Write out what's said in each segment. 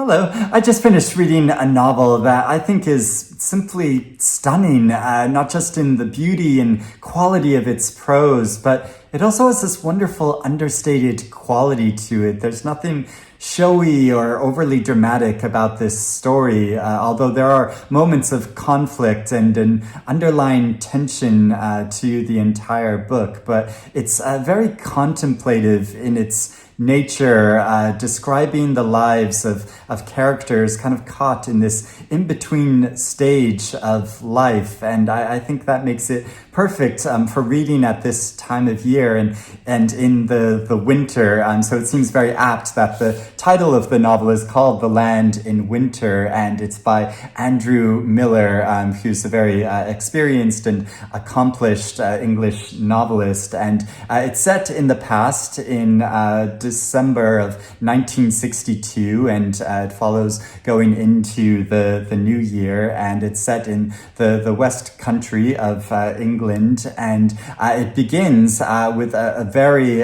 Hello. I just finished reading a novel that I think is simply stunning, not just in the beauty and quality of its prose, but it also has this wonderful understated quality to it. There's nothing showy or overly dramatic about this story, although there are moments of conflict and an underlying tension to the entire book. But it's very contemplative in its nature, describing the lives of characters kind of caught in this in-between stage of life. And I think that makes it perfect for reading at this time of year and in the winter. So it seems very apt that the title of the novel is called The Land in Winter, and it's by Andrew Miller, who's a very experienced and accomplished English novelist. And it's set in the past in December of 1962, and it follows going into the new year, and it's set in the West Country of England, and it begins with a very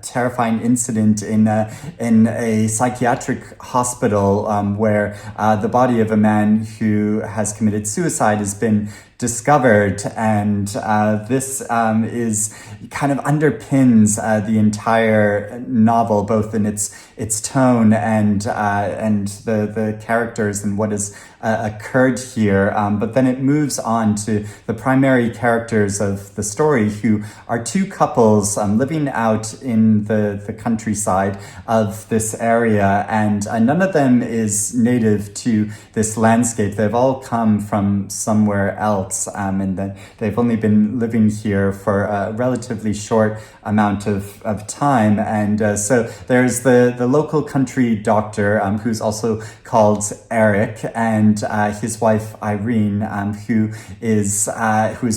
terrifying incident in a psychiatric hospital where the body of a man who has committed suicide has been discovered, and this is kind of underpins the entire novel, both in its tone and the characters and what has occurred here. But then it moves on to the primary characters of the story, who are two couples living out in the countryside of this area, and none of them is native to this landscape. They've all come from somewhere else. And then they've only been living here for a relatively short amount of time. And so there's the local country doctor, who's also called Eric, and his wife Irene, who is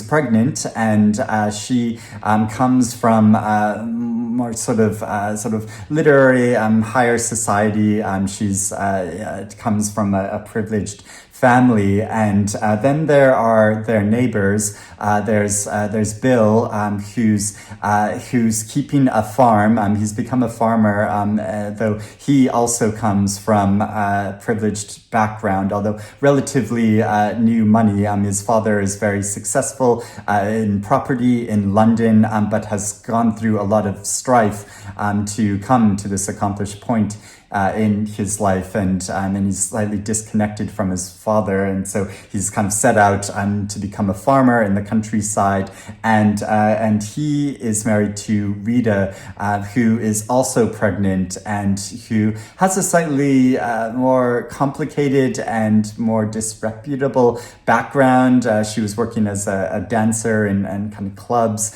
pregnant, and she comes from more sort of literary higher society. She's comes from a privileged family, and then there are their neighbors. There's Bill, who's keeping a farm. He's become a farmer, though he also comes from a privileged background, although relatively new money. His father is very successful in property in London, but has gone through a lot of strife to come to this accomplished point in his life, and he's slightly disconnected from his father, and so he's kind of set out to become a farmer in the countryside, and he is married to Rita, who is also pregnant and who has a slightly more complicated and more disreputable background. She was working as a dancer in kind of clubs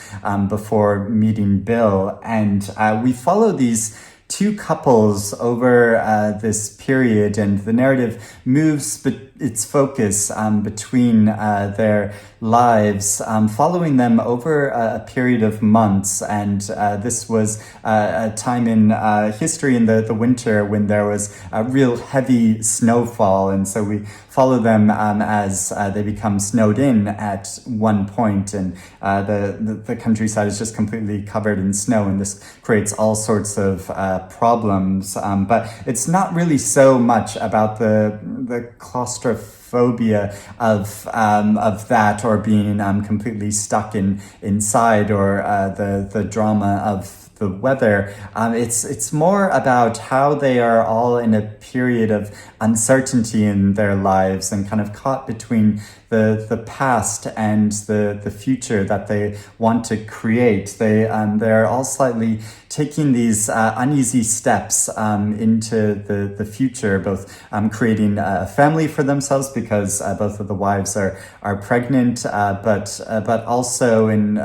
before meeting Bill, and we follow these two couples over this period, and the narrative moves its focus between their lives, following them over a period of months. And this was a time in history in the winter when there was a real heavy snowfall, and so we follow them as they become snowed in at one point, and the countryside is just completely covered in snow, and this creates all sorts of problems. But it's not really so much about the claustrophobia of that, or being completely stuck inside, or the drama of the weather. It's more about how they are all in a period of uncertainty in their lives, and kind of caught between the past and the future that they want to create. They're all slightly taking these uneasy steps into the future, both creating a family for themselves, because both of the wives are pregnant, but also in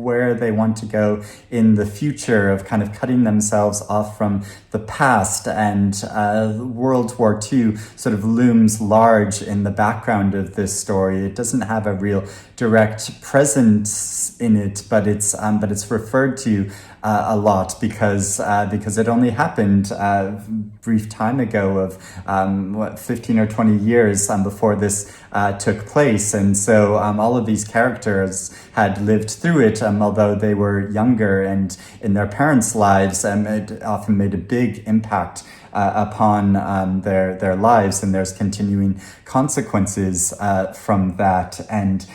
where they want to go in the future, of kind of cutting themselves off from the past. And World War II sort of looms large in the background of this story. It doesn't have a real direct presence in it, but it's referred to a lot because it only happened a brief time ago of 15 or 20 years before this took place, and so all of these characters had lived through it, although they were younger, and in their parents' lives, it often made a big impact upon their lives, and there's continuing consequences from that, and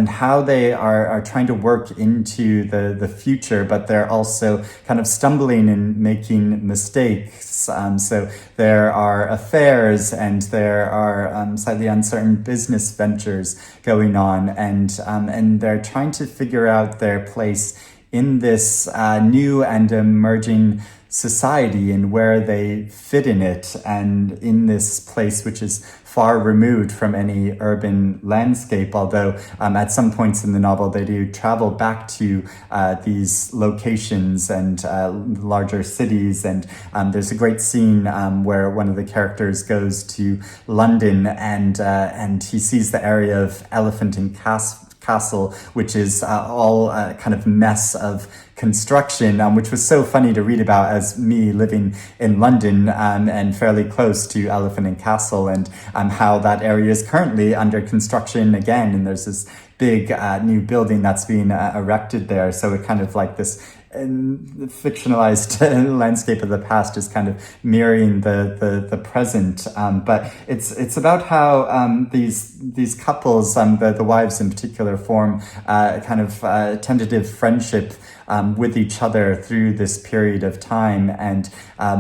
how they are trying to work into the future, but they're also kind of stumbling and making mistakes. So there are affairs, and there are slightly uncertain business ventures going on, and they're trying to figure out their place in this new and emerging society and where they fit in it, and in this place which is far removed from any urban landscape, although at some points in the novel they do travel back to these locations and larger cities, and there's a great scene where one of the characters goes to London, and he sees the area of Elephant and Castle, which is all kind of mess of construction, which was so funny to read about as me living in London and fairly close to Elephant and Castle, and how that area is currently under construction again, and there's this big new building that's being erected there, so it kind of like this fictionalized landscape of the past is kind of mirroring the present, but it's about how these couples, the wives in particular, form kind of tentative friendship with each other through this period of time, and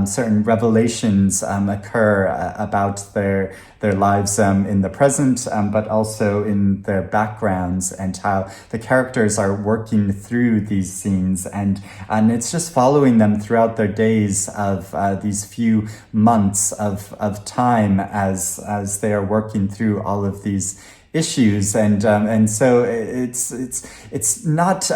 certain revelations occur about their lives in the present, but also in their backgrounds, and how the characters are working through these scenes, and it's just following them throughout their days of these few months of time as they are working through all of these issues, and so it's not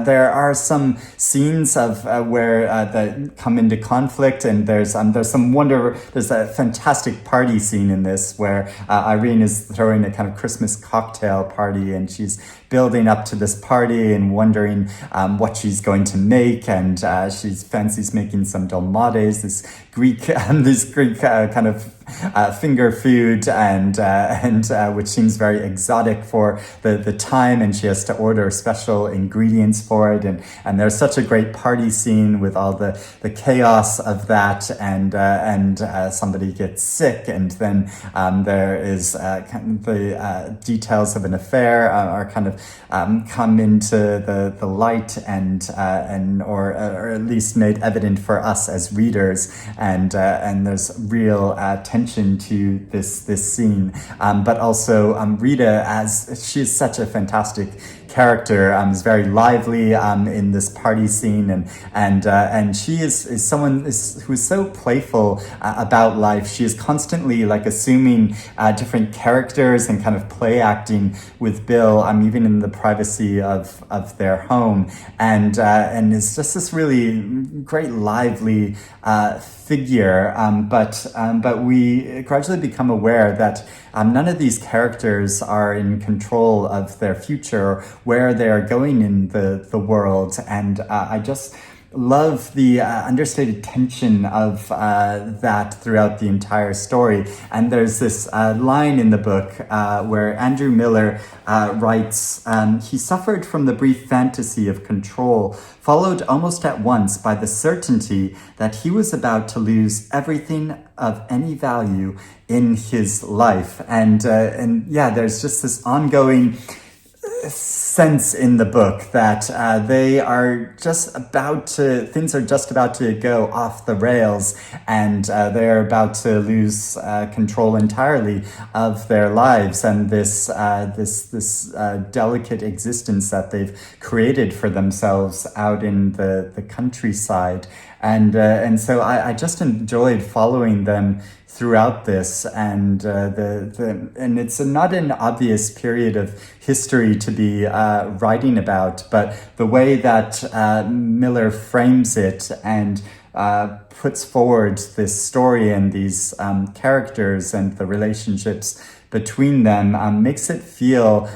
there are some scenes of where that come into conflict, and there's a fantastic party scene in this where Irene is throwing a kind of Christmas cocktail party, and she's building up to this party and wondering what she's going to make, and she fancies making some dolmades, this Greek kind of finger food, and which seems very exotic for the time, and she has to order special ingredients for it, and there's such a great party scene with all the chaos of that, and somebody gets sick, and then there is the details of an affair are kind of come into the light, and or at least made evident for us as readers, and there's real tension to this scene, but also Rita, as she is such a fantastic character, is very lively in this party scene, and she is someone who's so playful about life. She is constantly like assuming different characters and kind of play acting with Bill, even in the privacy of their home, and it's just this really great lively figure, but we gradually become aware that none of these characters are in control of their future, where they are going in the world, and I just love the understated tension of that throughout the entire story. And there's this line in the book where Andrew Miller writes, he suffered from the brief fantasy of control, followed almost at once by the certainty that he was about to lose everything of any value in his life. And yeah, there's just this ongoing sense in the book that things are just about to go off the rails, and they're about to lose control entirely of their lives, and this delicate existence that they've created for themselves out in the countryside, and so I just enjoyed following them throughout this, and and it's not an obvious period of history to be writing about, but the way that Miller frames it and puts forward this story and these characters and the relationships between them makes it feel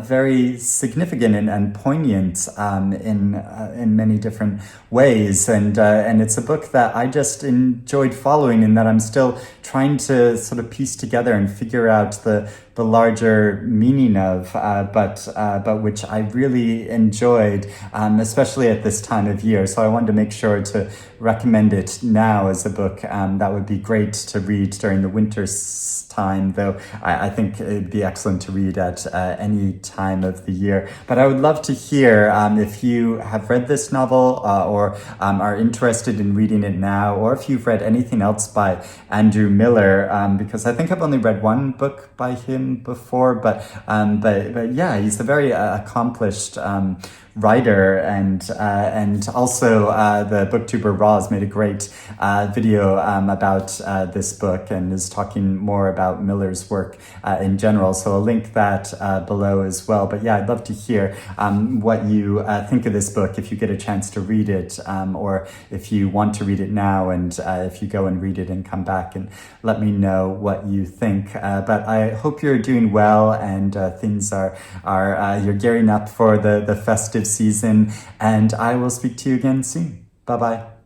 very significant and poignant in many different ways. And it's a book that I just enjoyed following, and that I'm still trying to sort of piece together and figure out the larger meaning of, but which I really enjoyed, especially at this time of year. So I wanted to make sure to recommend it now as a book that would be great to read during the winter time, though I think it'd be excellent to read at any time of the year. But I would love to hear if you have read this novel or are interested in reading it now, or if you've read anything else by Andrew Miller, because I think I've only read one book by him before, but yeah, he's a very accomplished writer, and also the booktuber Roz made a great video about this book and is talking more about Miller's work in general. So I'll link that below as well. But yeah, I'd love to hear what you think of this book if you get a chance to read it, or if you want to read it now, and if you go and read it and come back and let me know what you think. But I hope you're doing well, and things are you're gearing up for the festive season, and I will speak to you again soon. Bye bye.